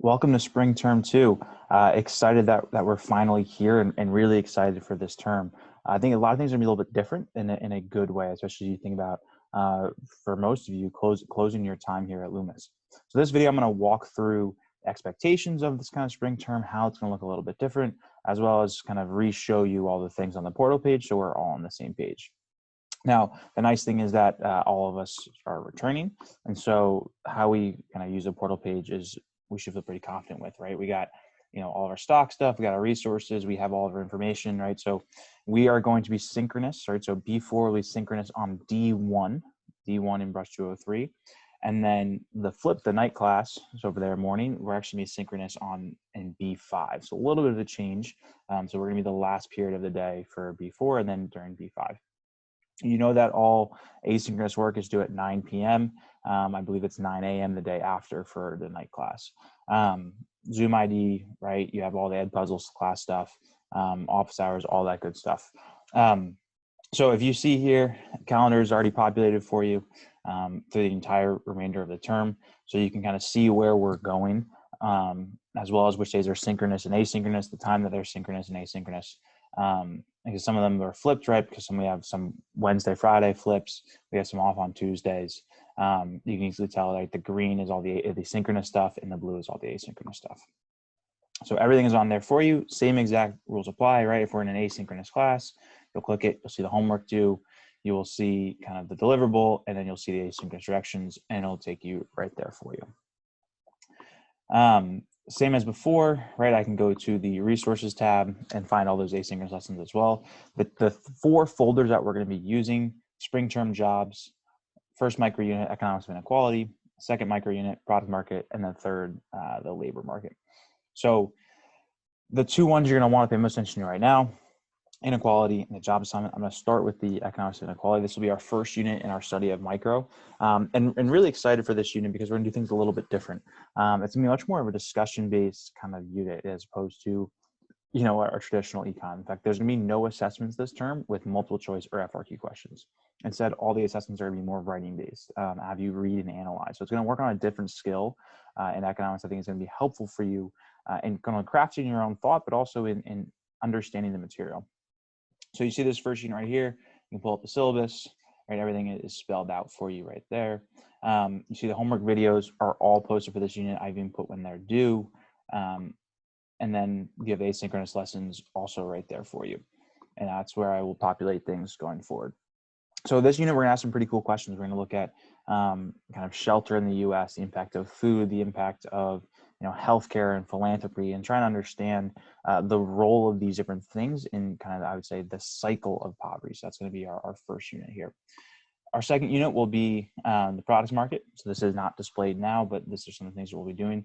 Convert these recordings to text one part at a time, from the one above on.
Welcome to spring term two. Excited that we're finally here and really excited for this term. I think a lot of things are gonna be a little bit different in a good way, especially as you think about, for most of you, closing your time here at Loomis. So this video, I'm gonna walk through expectations of this kind of spring term, how it's gonna look a little bit different, as well as kind of re-show you all the things on the portal page so we're all on the same page. Now, the nice thing is that all of us are returning. And so how we kind of use a portal page is we should feel pretty confident with, right? We got, all of our stock stuff, we got our resources, we have all of our information, right? So we are going to be synchronous, right? So B4 will be synchronous on D1 in brush 203. And then the night class, so over there morning, we're actually going to be synchronous in B5. So a little bit of a change. So we're going to be the last period of the day for B4 and then during B5. You know that all asynchronous work is due at 9 p.m. I believe it's 9 a.m. the day after for the night class. Zoom ID, right? You have all the Ed Puzzles class stuff, office hours, all that good stuff. So if you see here, calendar is already populated for you through the entire remainder of the term. So you can kind of see where we're going, as well as which days are synchronous and asynchronous, the time that they're synchronous and asynchronous. Because some of them are flipped, right? Because we have some Wednesday, Friday flips. We have some off on Tuesdays. You can easily tell, like, the green is all the synchronous stuff and the blue is all the asynchronous stuff. So everything is on there for you. Same exact rules apply, right? If we're in an asynchronous class, you'll click it, you'll see the homework due, you will see kind of the deliverable, and then you'll see the asynchronous directions, and it'll take you right there for you. Same as before, right? I can go to the resources tab and find all those asynchronous lessons as well. The 4 folders that we're going to be using: spring term jobs, first micro unit, economics of inequality, second micro unit, product market, and then third, the labor market. So the 2 ones you're going to want to pay most attention to right now: inequality and the job assignment. I'm going to start with the economics of inequality. This will be our first unit in our study of micro, and really excited for this unit because we're going to do things a little bit different. It's going to be much more of a discussion-based kind of unit as opposed to, our traditional econ. In fact, there's going to be no assessments this term with multiple choice or FRQ questions. Instead, all the assessments are going to be more writing-based, have you read and analyze. So it's going to work on a different skill in economics. I think it's going to be helpful for you in kind of crafting your own thought, but also in understanding the material. So you see this first unit right here, you can pull up the syllabus, right? Everything is spelled out for you right there. You see the homework videos are all posted for this unit. I've even put when they're due. And then you have asynchronous lessons also right there for you. And that's where I will populate things going forward. So this unit, we're gonna ask some pretty cool questions. We're gonna look at kind of shelter in the US, the impact of food, the impact of healthcare and philanthropy, and trying to understand the role of these different things in kind of, I would say, the cycle of poverty. So that's going to be our first unit here. Our second unit will be the products market. So this is not displayed now, but this is some of the things that we'll be doing.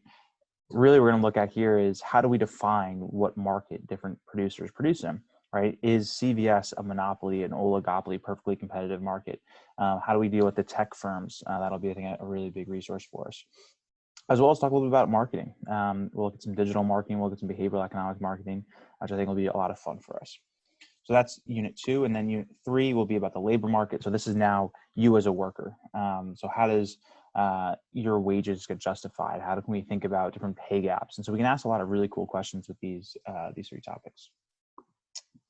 Really, we're going to look at here is how do we define what market different producers produce in, right? Is CVS a monopoly, an oligopoly, perfectly competitive market? How do we deal with the tech firms? That'll be, I think, a really big resource for us. As well as talk a little bit about marketing. We'll look at some digital marketing, we'll look at some behavioral economic marketing, which I think will be a lot of fun for us. So that's unit 2, and then unit 3 will be about the labor market. So this is now you as a worker. So how does your wages get justified? How can we think about different pay gaps? And so we can ask a lot of really cool questions with these 3 topics.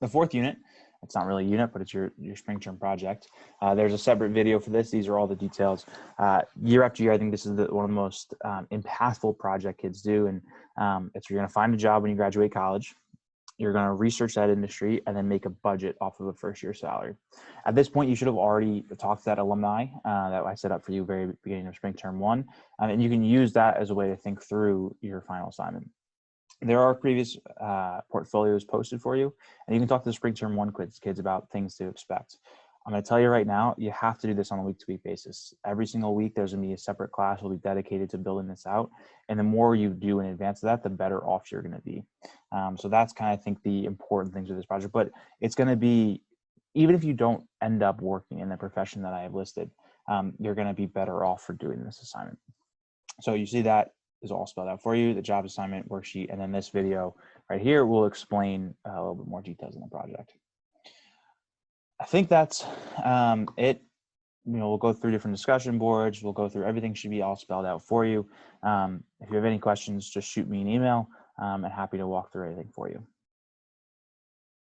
The 4th unit, it's not really a unit, but it's your spring term project. There's a separate video for this. These are all the details. Year after year, I think this is one of the most impactful project kids do. And it's you're going to find a job when you graduate college. You're going to research that industry and then make a budget off of a first year salary. At this point, you should have already talked to that alumni that I set up for you very beginning of spring term 1. And you can use that as a way to think through your final assignment. There are previous portfolios posted for you, and you can talk to the spring term 1 kids about things to expect. I'm going to tell you right now, you have to do this on a week-to-week basis. Every single week, there's going to be a separate class will be dedicated to building this out. And the more you do in advance of that, the better off you're going to be. So that's kind of, I think, the important things of this project. But it's going to be, even if you don't end up working in the profession that I have listed, you're going to be better off for doing this assignment. So you see that is all spelled out for you, the job assignment worksheet, and then this video right here will explain a little bit more details on the project. I think that's it we'll go through different discussion boards. We'll go through everything should be all spelled out for you. If you have any questions, just shoot me an email. I'm happy to walk through anything for you.